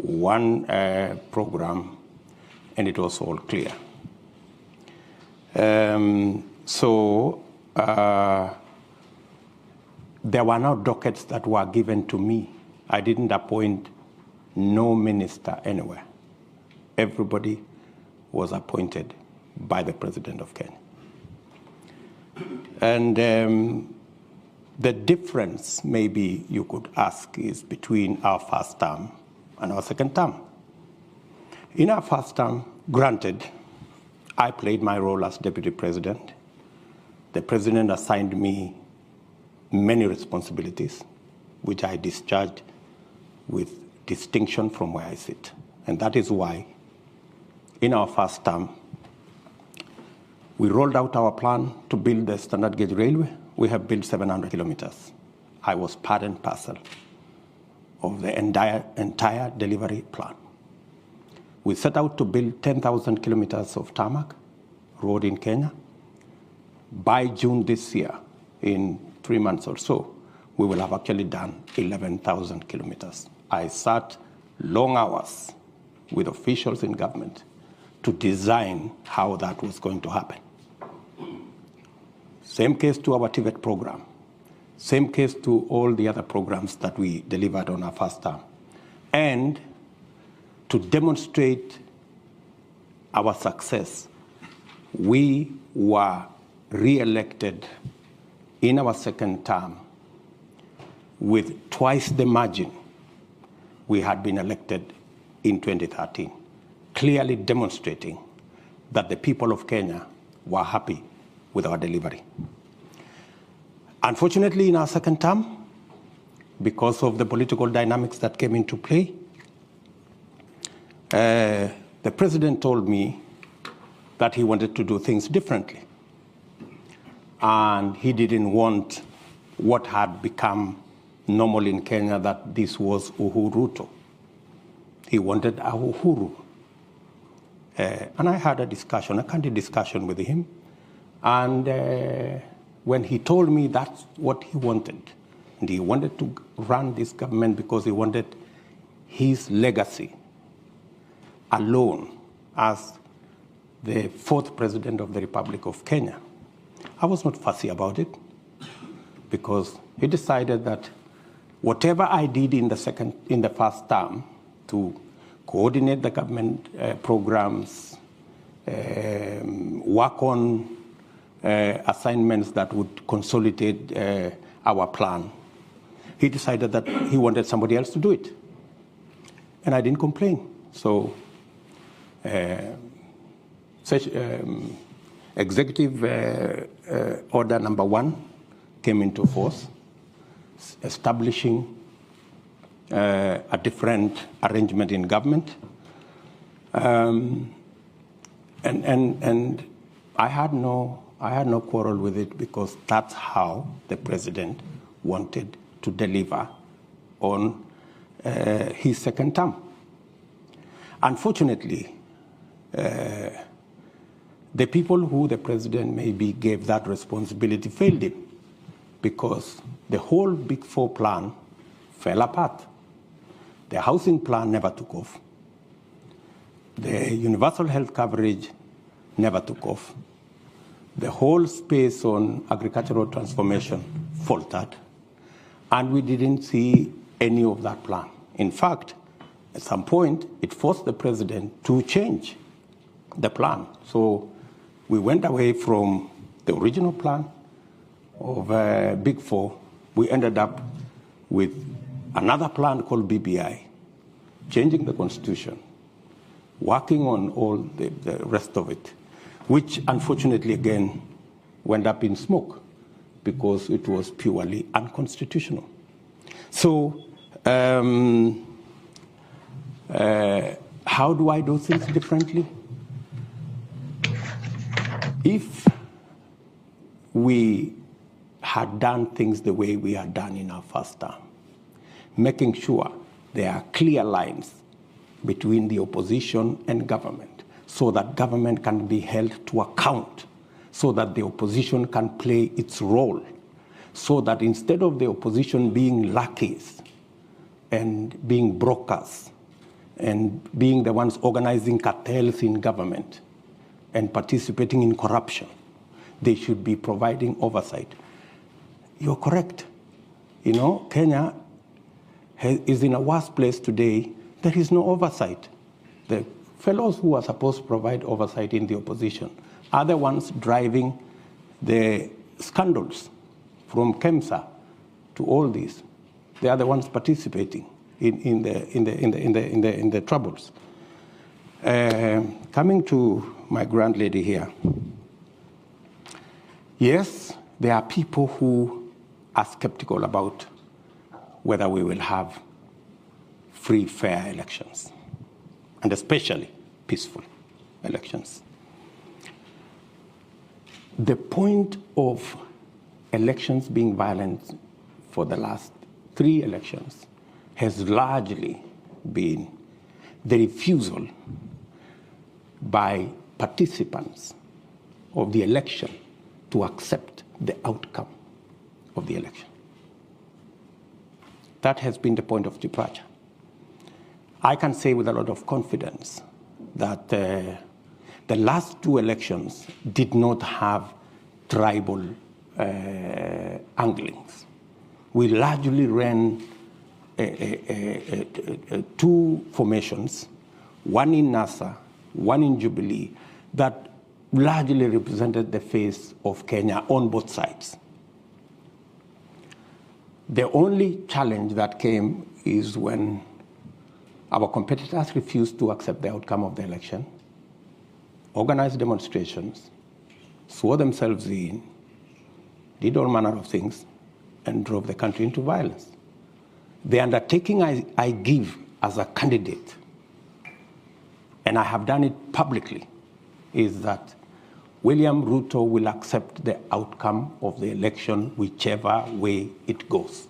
one program, and it was all clear. There were no dockets that were given to me. I didn't appoint no minister anywhere. Everybody was appointed by the President of Kenya. And the difference, maybe you could ask, is between our first term and our second term. In our first term, granted, I played my role as Deputy President. The President assigned me many responsibilities, which I discharged with distinction from where I sit. And that is why, in our first term, we rolled out our plan to build the standard gauge railway. We have built 700 kilometers. I was part and parcel of the entire delivery plan. We set out to build 10,000 kilometers of tarmac road in Kenya. By June this year, in 3 months or so, we will have actually done 11,000 kilometers. I sat long hours with officials in government to design how that was going to happen. Same case to our TVET program. Same case to all the other programs that we delivered on our first term. And to demonstrate our success, we were re-elected in our second term with twice the margin we had been elected in 2013, clearly demonstrating that the people of Kenya were happy with our delivery. Unfortunately, in our second term, because of the political dynamics that came into play, the President told me that he wanted to do things differently. And he didn't want what had become normal in Kenya, that this was Ruto. He wanted a Uhuru. And I had a discussion, a candid discussion with him. And when he told me that's what he wanted, and he wanted to run this government because he wanted his legacy alone as the fourth president of the Republic of Kenya, I was not fussy about it, because he decided that whatever I did in the first term to coordinate the government programs, work on assignments that would consolidate our plan, he decided that he wanted somebody else to do it. And I didn't complain. So Executive Order number 1 came into force, establishing a different arrangement in government. And I had no quarrel with it, because that's how the President wanted to deliver on his second term. Unfortunately, the people who the President maybe gave that responsibility failed him, because the whole Big Four plan fell apart. The housing plan never took off. The universal health coverage never took off. The whole space on agricultural transformation faltered, and we didn't see any of that plan. In fact, at some point, it forced the President to change the plan. So we went away from the original plan of Big Four. We ended up with another plan called BBI, changing the Constitution, working on all the rest of it, which unfortunately again went up in smoke because it was purely unconstitutional. So how do I do things differently? If we had done things the way we had done in our first term, making sure there are clear lines between the opposition and government, so that government can be held to account, so that the opposition can play its role, so that instead of the opposition being lackeys and being brokers and being the ones organizing cartels in government and participating in corruption. They should be providing oversight. You're correct. You know, Kenya is in a worse place today. There is no oversight. The fellows who are supposed to provide oversight in the opposition are the ones driving the scandals from KEMSA to all this. They are the ones participating in the troubles. Coming to my grand lady here. Yes, there are people who are skeptical about whether we will have free, fair elections, and especially peaceful elections. The point of elections being violent for the last 3 elections has largely been the refusal by participants of the election to accept the outcome of the election. That has been the point of departure. I can say with a lot of confidence that the last 2 elections did not have tribal anglings. We largely ran 2 formations, one in NASA, one in Jubilee, that largely represented the face of Kenya on both sides. The only challenge that came is when our competitors refused to accept the outcome of the election, organized demonstrations, swore themselves in, did all manner of things, and drove the country into violence. The undertaking I give as a candidate, and I have done it publicly, is that William Ruto will accept the outcome of the election whichever way it goes.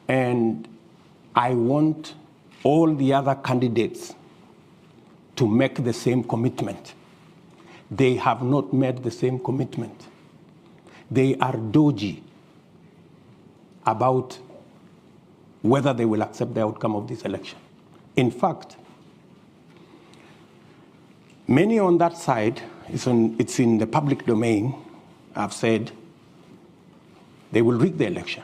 And I want all the other candidates to make the same commitment. They have not made the same commitment. They are dodgy about whether they will accept the outcome of this election. In fact, many on that side, it's in the public domain, have said they will rig the election,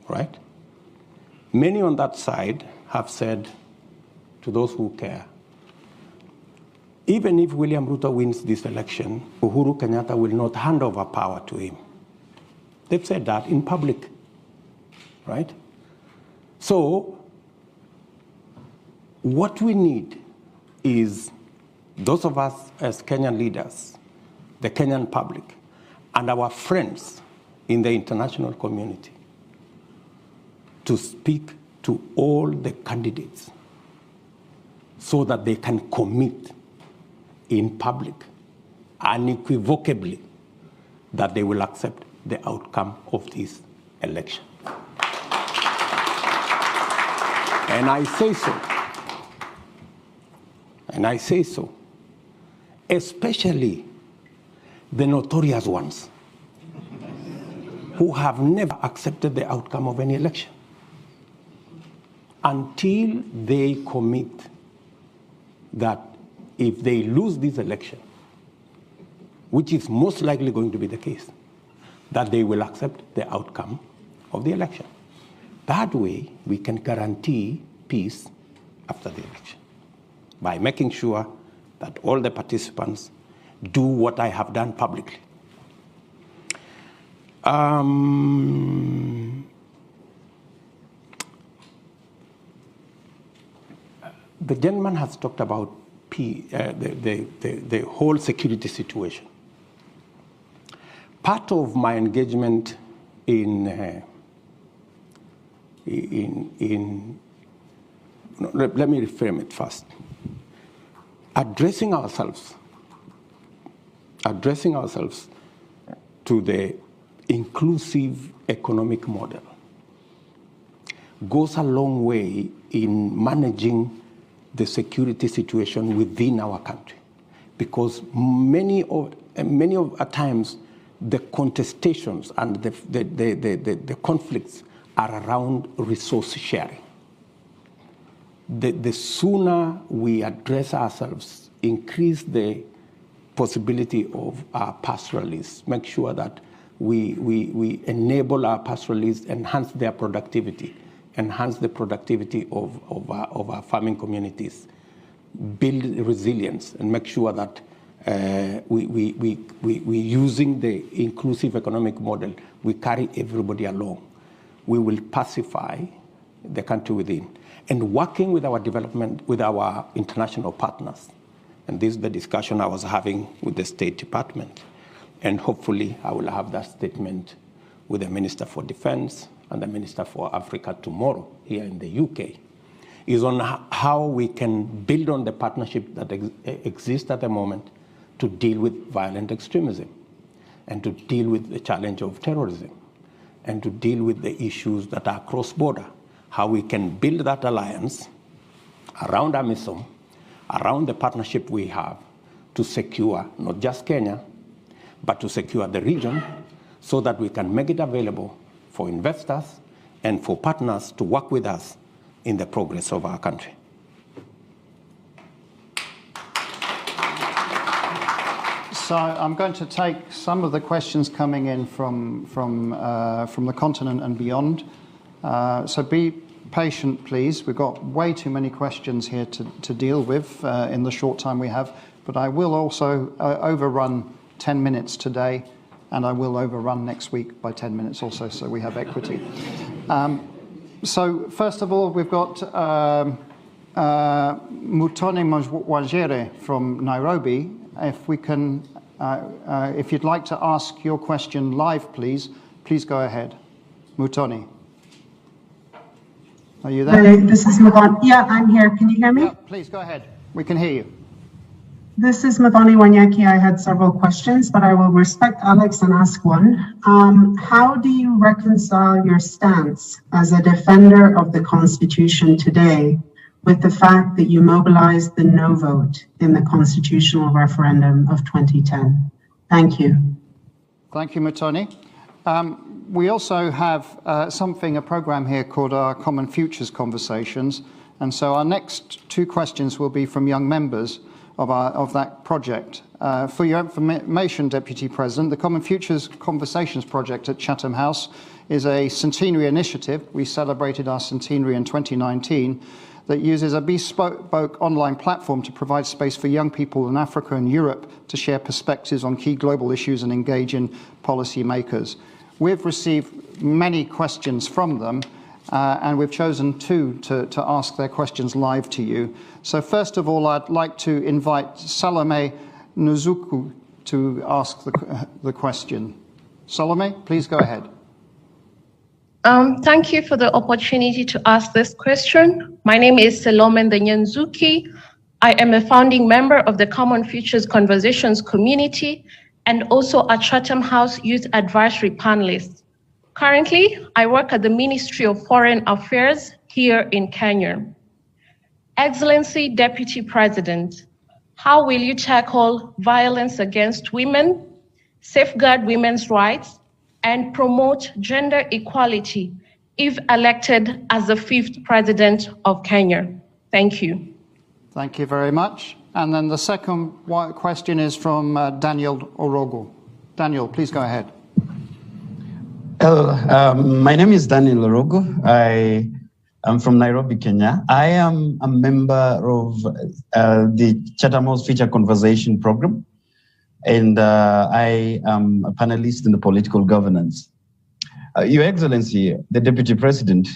right? Many on that side have said to those who care, even if William Ruto wins this election, Uhuru Kenyatta will not hand over power to him. They've said that in public, right? So, what we need is those of us as Kenyan leaders, the Kenyan public, and our friends in the international community to speak to all the candidates so that they can commit in public unequivocally that they will accept the outcome of this election. And I say so, especially the notorious ones who have never accepted the outcome of any election until they commit that if they lose this election, which is most likely going to be the case, that they will accept the outcome of the election. That way, we can guarantee peace after the election by making sure that all the participants do what I have done publicly. The gentleman has talked about the whole security let me reframe it first. Addressing ourselves to the inclusive economic model goes a long way in managing the security situation within our country, because many of times the contestations and the conflicts are around resource sharing. The sooner we address ourselves, increase the possibility of our pastoralists, make sure that we enable our pastoralists, enhance their productivity, enhance the productivity of our farming communities, build resilience, and make sure that we using the inclusive economic model, we carry everybody along. We will pacify the country within. And working with our development, with our international partners. And this is the discussion I was having with the State Department. And hopefully I will have that statement with the Minister for Defense and the Minister for Africa tomorrow here in the UK, is on how we can build on the partnership that exists at the moment to deal with violent extremism and to deal with the challenge of terrorism and to deal with the issues that are cross-border, how we can build that alliance around AMISOM, around the partnership we have to secure not just Kenya, but to secure the region so that we can make it available for investors and for partners to work with us in the progress of our country. So I'm going to take some of the questions coming in from the continent and beyond. So be patient, please. We've got way too many questions here to deal with in the short time we have, but I will also overrun 10 minutes today, and I will overrun next week by 10 minutes also, so we have equity. So first of all, we've got Mutoni Mwajere from Nairobi. If we can, if you'd like to ask your question live, please go ahead. Mutoni. Are you there? This is Mavani. Yeah, I'm here. Can you hear me? Yeah, please go ahead. We can hear you. This is Mavani Wanyaki. I had several questions, but I will respect Alex and ask one. How do you reconcile your stance as a defender of the Constitution today with the fact that you mobilized the no vote in the constitutional referendum of 2010? Thank you. Thank you, Mutoni. We also have a program here called our Common Futures Conversations. And so our next two questions will be from young members of that project. For your information, Deputy President, the Common Futures Conversations project at Chatham House is a centenary initiative. We celebrated our centenary in 2019 that uses a bespoke online platform to provide space for young people in Africa and Europe to share perspectives on key global issues and engage in policy makers. We've received many questions from them, and we've chosen two to ask their questions live to you. So first of all, I'd like to invite Salome Nzuku to ask the question. Salome, please go ahead. Thank you for the opportunity to ask this question. My name is Salome Nzuki. I am a founding member of the Common Futures Conversations community and also a Chatham House Youth Advisory panelist. Currently, I work at the Ministry of Foreign Affairs here in Kenya. Excellency Deputy President, how will you tackle violence against women, safeguard women's rights, and promote gender equality if elected as the 5th President of Kenya? Thank you. Thank you very much. And then the second question is from Daniel Orogo. Daniel, please go ahead. Hello, my name is Daniel Orogo. I am from Nairobi, Kenya. I am a member of the Chatham House Future Conversation program, and I am a panelist in the political governance. Your Excellency, the Deputy President,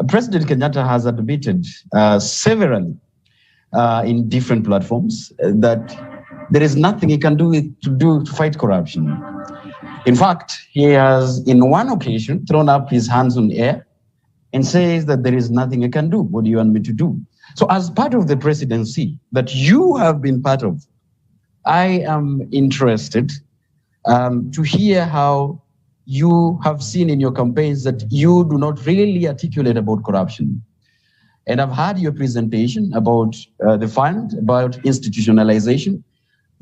President Kenyatta has admitted severally in different platforms that there is nothing he can do to fight corruption. In fact, he has, in one occasion, thrown up his hands on air and says that there is nothing he can do. What do you want me to do? So as part of the presidency that you have been part of, I am interested to hear how you have seen in your campaigns that you do not really articulate about corruption. And I've heard your presentation about the fund, about institutionalization,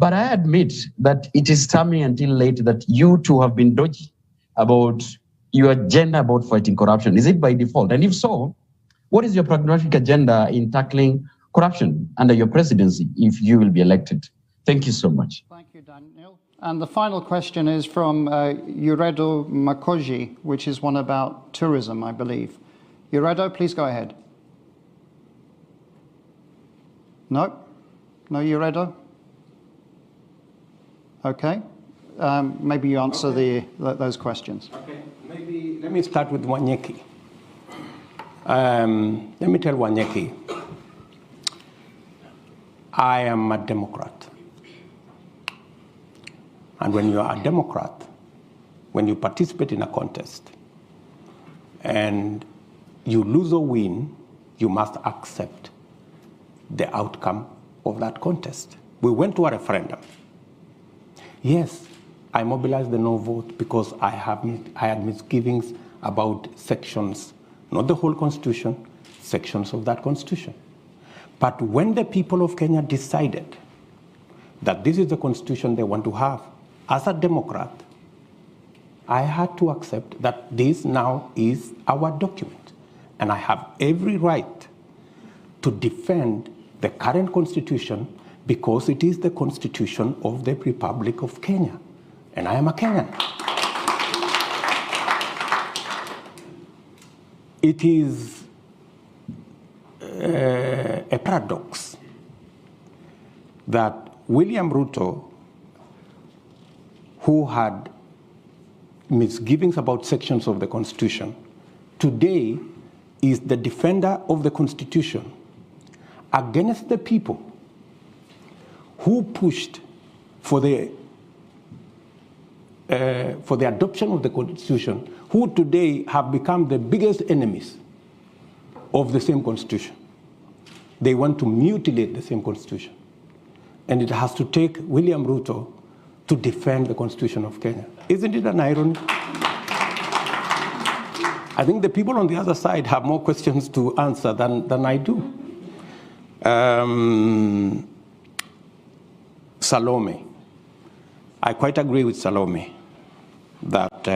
But I admit that it is coming until late that you too have been dodgy about your agenda about fighting corruption. Is it by default? And if so, what is your pragmatic agenda in tackling corruption under your presidency if you will be elected? Thank you so much. Thank you, Daniel. And the final question is from Uredo Makoji, which is one about tourism, I believe. Uredo, please go ahead. No? No, Uredo? Okay. Maybe you answer those questions. Okay. Maybe let me start with Wanyeki. Let me tell Wanyeki, I am a Democrat. And when you are a Democrat, when you participate in a contest and you lose or win, you must accept the outcome of that contest. We went to a referendum. Yes, I mobilized the no vote because I had misgivings about sections, not the whole constitution, sections of that constitution. But when the people of Kenya decided that this is the constitution they want to have, as a Democrat, I had to accept that this now is our document. And I have every right to defend the current constitution because it is the constitution of the Republic of Kenya. And I am a Kenyan. It is a paradox that William Ruto, who had misgivings about sections of the Constitution, today is the defender of the Constitution against the people who pushed for the adoption of the Constitution, who today have become the biggest enemies of the same Constitution. They want to mutilate the same Constitution. And it has to take William Ruto to defend the Constitution of Kenya. Isn't it an irony? I think the people on the other side have more questions to answer than I do. Salome. I quite agree with Salome that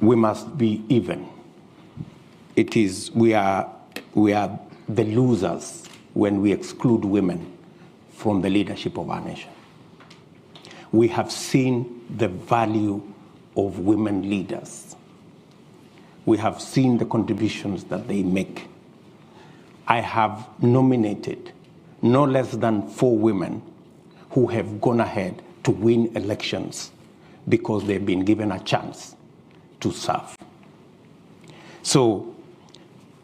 we must be even. We are the losers when we exclude women from the leadership of our nation. We have seen the value of women leaders. We have seen the contributions that they make. I have nominated no less than 4 women who have gone ahead to win elections because they've been given a chance to serve. So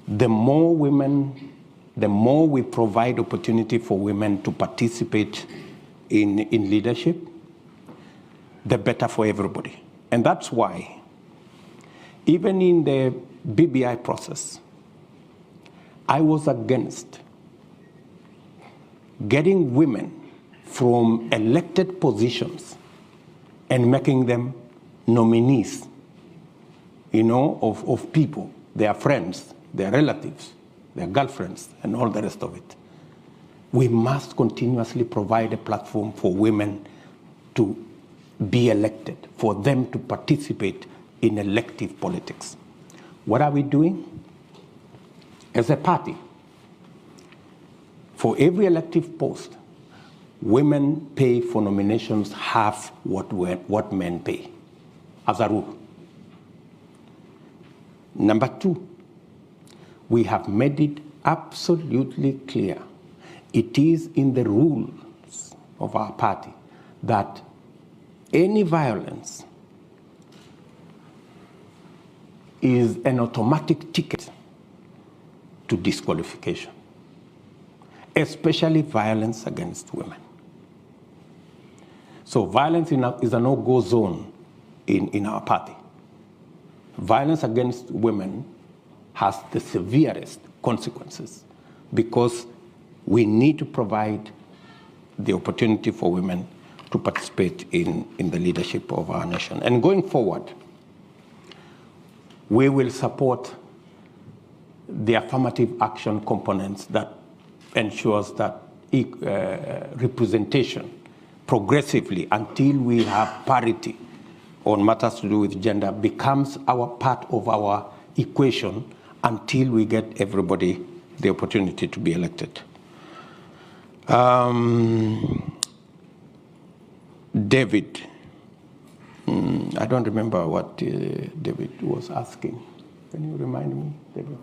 the more women, the more we provide opportunity for women to participate in leadership, the better for everybody. And that's why, even in the BBI process, I was against getting women from elected positions and making them nominees, of people, their friends, their relatives, their girlfriends, and all the rest of it. We must continuously provide a platform for women to be elected, for them to participate in elective politics. What are we doing? As a party, for every elective post, women pay for nominations half what men pay, as a rule. Number 2, we have made it absolutely clear. It is in the rules of our party that any violence is an automatic ticket to disqualification, especially violence against women. So violence is a no-go zone in our party. Violence against women has the severest consequences because we need to provide the opportunity for women to participate in the leadership of our nation. And going forward, we will support the affirmative action components that ensures that representation progressively until we have parity on matters to do with gender becomes our part of our equation until we get everybody the opportunity to be elected. David, I don't remember what David was asking. Can you remind me, David?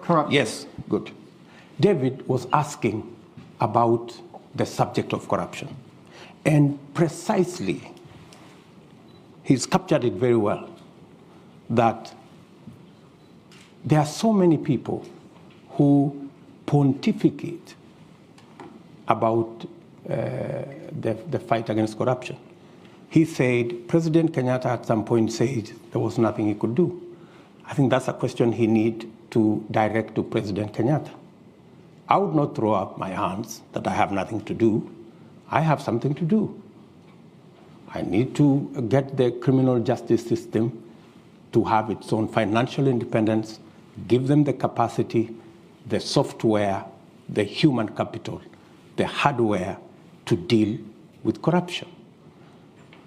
Corruption. Yes, good. David was asking about the subject of corruption. And precisely, he's captured it very well, that there are so many people who pontificate about the fight against corruption. He said, President Kenyatta at some point said there was nothing he could do. I think that's a question he needs to direct to President Kenyatta. I would not throw up my hands that I have nothing to do. I have something to do. I need to get the criminal justice system to have its own financial independence, give them the capacity, the software, the human capital, the hardware to deal with corruption.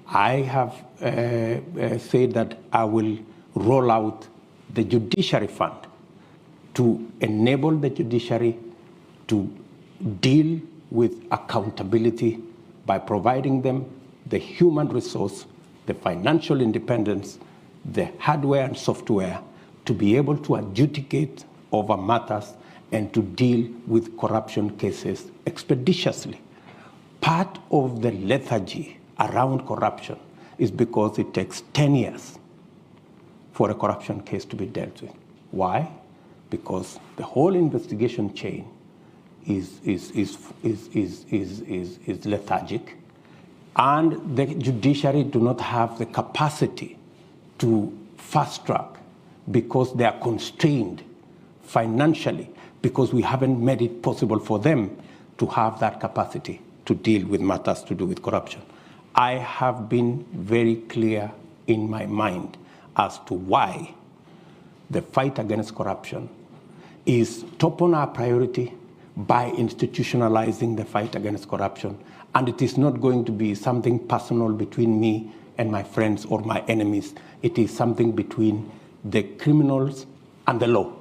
I have said that I will roll out the judiciary fund to enable the judiciary to deal with accountability by providing them the human resource, the financial independence, the hardware and software to be able to adjudicate over matters and to deal with corruption cases expeditiously. Part of the lethargy around corruption is because it takes 10 years for a corruption case to be dealt with. Why? Because the whole investigation chain is lethargic, and the judiciary do not have the capacity to fast track because they are constrained financially, because we haven't made it possible for them to have that capacity to deal with matters to do with corruption. I have been very clear in my mind as to why the fight against corruption is top on our priority by institutionalizing the fight against corruption. And it is not going to be something personal between me and my friends or my enemies. It is something between the criminals and the law.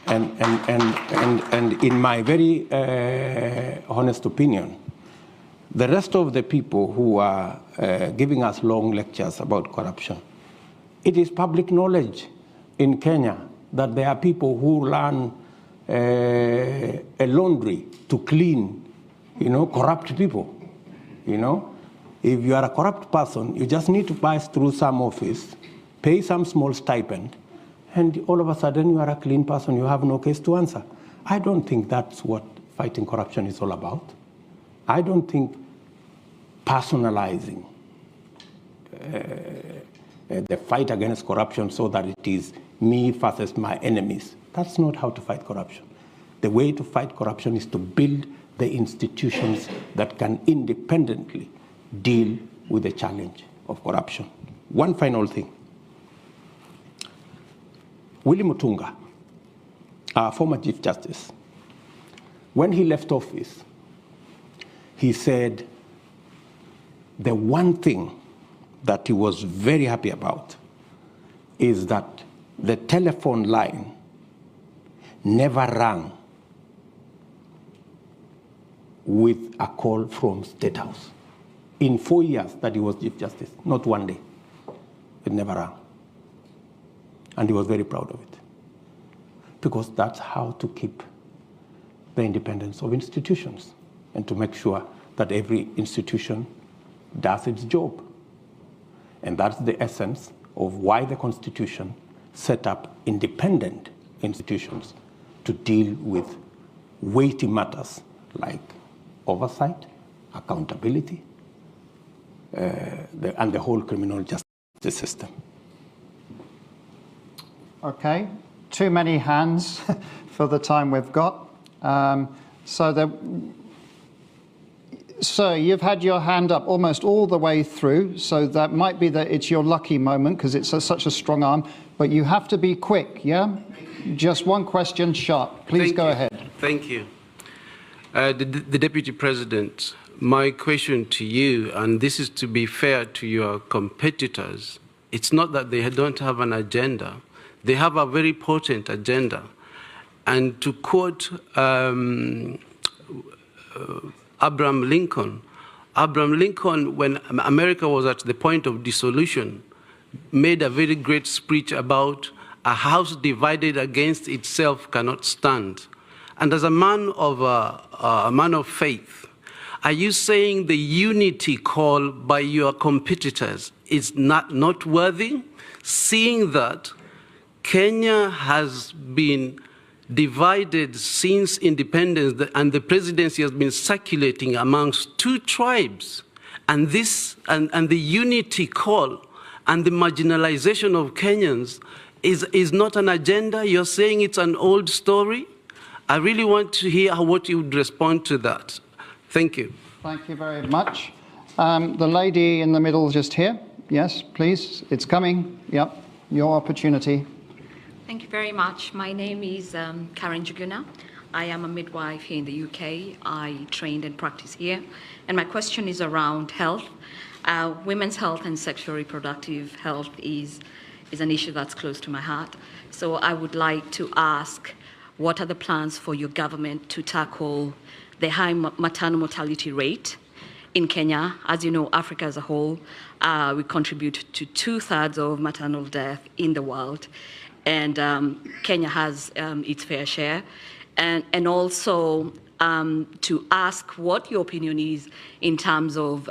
And in my very honest opinion, the rest of the people who are giving us long lectures about corruption, it is public knowledge in Kenya that there are people who run a laundry to clean, corrupt people. If you are a corrupt person, you just need to pass through some office, pay some small stipend, and all of a sudden you are a clean person, you have no case to answer. I don't think that's what fighting corruption is all about. I don't think personalizing the fight against corruption so that it is me versus my enemies, that's not how to fight corruption. The way to fight corruption is to build the institutions that can independently deal with the challenge of corruption. One final thing. Willie Mutunga, our former Chief Justice, when he left office, he said the one thing that he was very happy about is that the telephone line never rang with a call from State House. In 4 years that he was Chief Justice, not one day, it never rang. And he was very proud of it, because that's how to keep the independence of institutions and to make sure that every institution does its job. And that's the essence of why the Constitution set up independent institutions to deal with weighty matters like oversight, accountability, and the whole criminal justice system. Okay, too many hands for the time we've got. Sir, you've had your hand up almost all the way through, so that might be that it's your lucky moment because it's such a strong arm, but you have to be quick, yeah? Just one question, sharp. Please go ahead. Thank you. The Deputy President, my question to you, and this is to be fair to your competitors, it's not that they don't have an agenda. They have a very potent agenda. And to quote Abraham Lincoln, when America was at the point of dissolution, made a very great speech about a house divided against itself cannot stand. And as a man of faith, are you saying the unity call by your competitors is not worthy, seeing that Kenya has been divided since independence and the presidency has been circulating amongst two tribes, and the unity call and the marginalization of Kenyans is not an agenda? You're saying it's an old story? I really want to hear what you would respond to that. Thank you. Thank you very much. The lady in the middle just here. Yes, please. It's coming. Yep. Your opportunity. Thank you very much. My name is Karen Juguna. I am a midwife here in the UK. I trained and practice here. And my question is around health. Women's health and sexual reproductive health is an issue that's close to my heart. So I would like to ask, what are the plans for your government to tackle the high maternal mortality rate in Kenya? As you know, Africa as a whole, we contribute to 2/3 of maternal death in the world. And Kenya has its fair share. And also to ask what your opinion is in terms of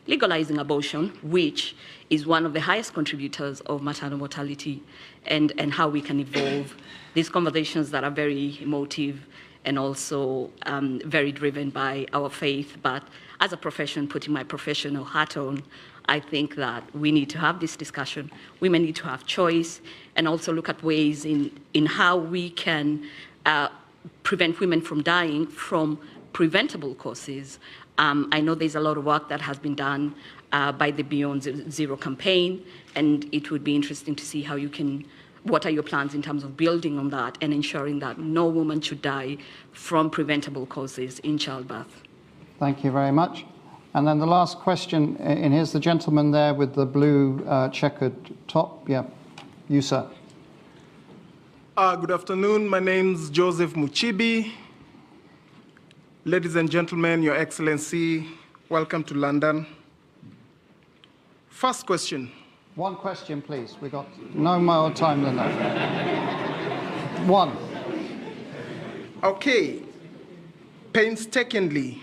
legalizing abortion, which is one of the highest contributors of maternal mortality, and how we can evolve these conversations that are very emotive and also very driven by our faith. But as a profession, putting my professional hat on, I think that we need to have this discussion. Women need to have choice, and also look at ways in how we can prevent women from dying from preventable causes. I know there's a lot of work that has been done by the Beyond Zero campaign, and it would be interesting to see how you can, what are your plans in terms of building on that and ensuring that no woman should die from preventable causes in childbirth. Thank you very much. And then the last question, and here's the gentleman there with the blue checkered top. Yeah, you, sir. Good afternoon. My name's Joseph Muchibi. Ladies and gentlemen, Your Excellency, welcome to London. First question. One question, please. We've got no more time than that. One. Okay. Painstakingly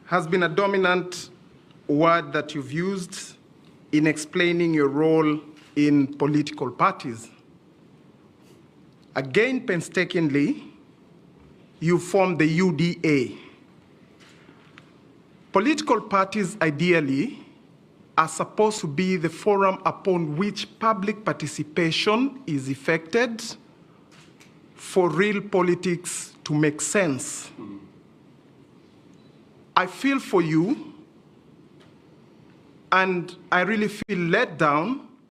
has been a dominant word that you've used in explaining your role in political parties. Again, painstakingly, you formed the UDA. Political parties, ideally, are supposed to be the forum upon which public participation is effected for real politics to make sense. I feel for you, and I really feel let down